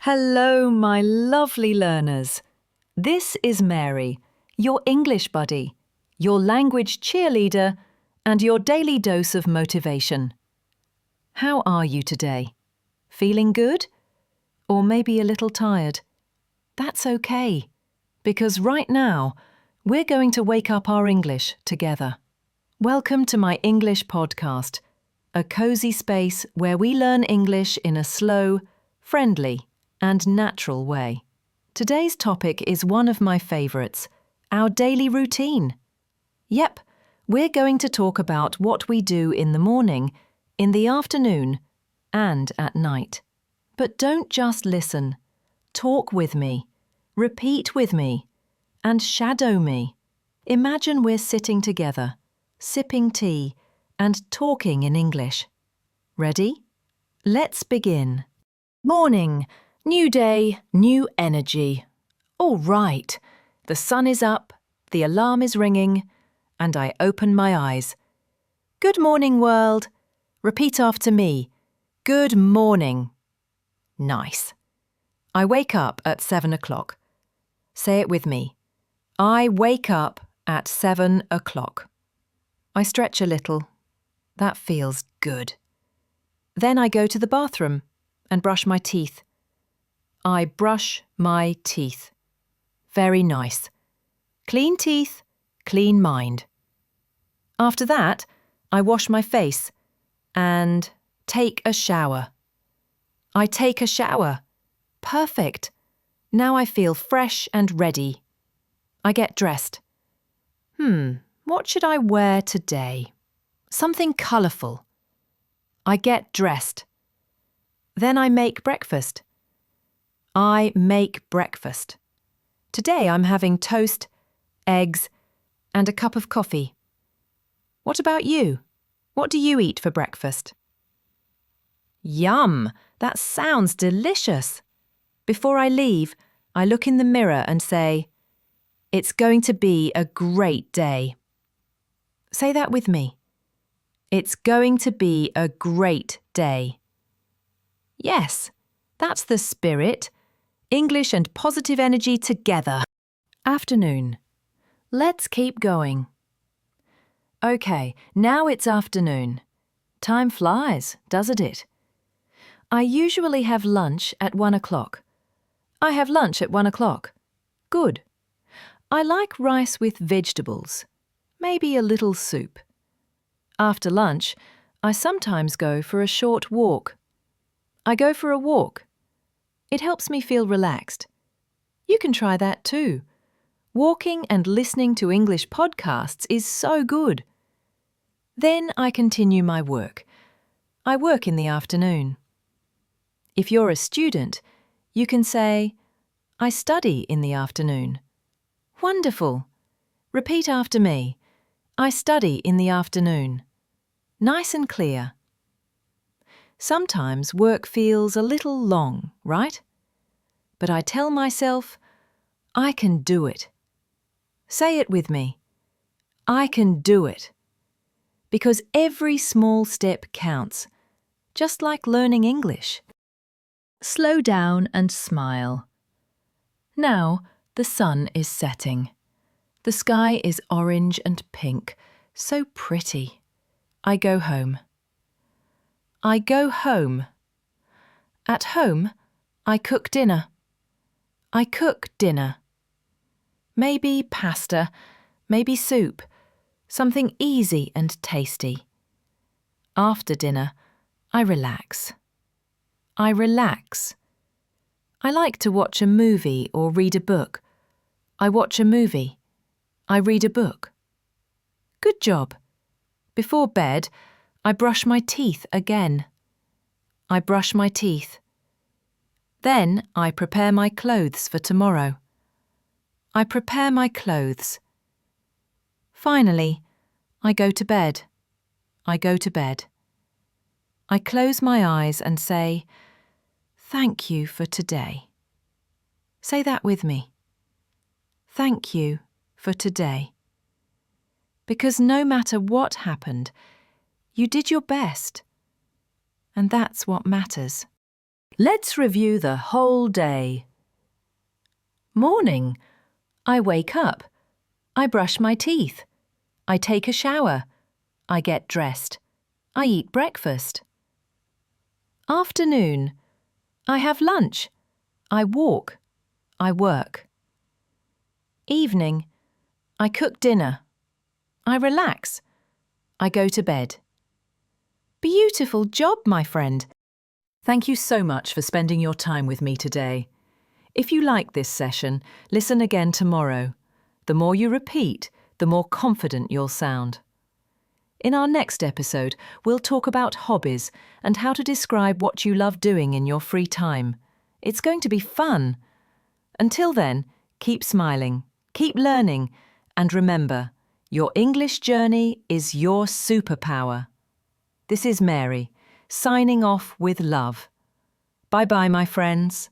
Hello, my lovely learners. This is Mary, your English buddy, your language cheerleader, and your daily dose of motivation. How are you today? Feeling good? Or maybe a little tired? That's okay, because right now, we're going to wake up our English together. Welcome to my English podcast, a cozy space where we learn English in a slow, friendly, and natural way. Today's topic is one of my favourites, our daily routine. Yep, we're going to talk about what we do in the morning, in the afternoon, and at night. But don't just listen. Talk with me, repeat with me, and shadow me. Imagine we're sitting together, sipping tea, and talking in English. Ready? Let's begin. Morning. New day, new energy. All right, the sun is up, the alarm is ringing, and I open my eyes. Good morning, world. Repeat after me. Good morning. Nice. I wake up at 7 o'clock. Say it with me. I wake up at 7 o'clock. I stretch a little. That feels good. Then I go to the bathroom and brush my teeth. I brush my teeth. Very nice. Clean teeth, clean mind. After that, I wash my face and take a shower. I take a shower. Perfect. Now I feel fresh and ready. I get dressed. What should I wear today? Something colourful. I get dressed. Then I make breakfast. I make breakfast. Today I'm having toast, eggs, and a cup of coffee. What about you? What do you eat for breakfast? Yum! That sounds delicious. Before I leave, I look in the mirror and say, "It's going to be a great day." Say that with me. It's going to be a great day. Yes, that's the spirit. English and positive energy together. Afternoon. Let's keep going. Okay, now it's afternoon. Time flies, doesn't it? I usually have lunch at 1 o'clock. I have lunch at 1 o'clock. Good. I like rice with vegetables, maybe a little soup. After lunch, I sometimes go for a short walk. I go for a walk. It helps me feel relaxed. You can try that too. Walking and listening to English podcasts is so good. Then I continue my work. I work in the afternoon. If you're a student, you can say, I study in the afternoon. Wonderful. Repeat after me. I study in the afternoon. Nice and clear. Sometimes work feels a little long, right? But I tell myself, I can do it. Say it with me. I can do it. Because every small step counts, just like learning English. Slow down and smile. Now the sun is setting. The sky is orange and pink, so pretty. I go home. I go home. At home, I cook dinner. I cook dinner. Maybe pasta, maybe soup, something easy and tasty. After dinner, I relax. I relax. I like to watch a movie or read a book. I watch a movie. I read a book. Good job. Before bed, I brush my teeth again. I brush my teeth. Then I prepare my clothes for tomorrow. I prepare my clothes. Finally, I go to bed. I go to bed. I close my eyes and say, thank you for today. Say that with me. Thank you for today. Because no matter what happened, you did your best. And that's what matters. Let's review the whole day. Morning. I wake up. I brush my teeth. I take a shower. I get dressed. I eat breakfast. Afternoon. I have lunch. I walk. I work. Evening. I cook dinner. I relax. I go to bed. Beautiful job, my friend. Thank you so much for spending your time with me today. If you like this session, listen again tomorrow. The more you repeat, the more confident you'll sound. In our next episode, we'll talk about hobbies and how to describe what you love doing in your free time. It's going to be fun. Until then, keep smiling, keep learning, and remember, your English journey is your superpower. This is Mary, signing off with love. Bye-bye, my friends.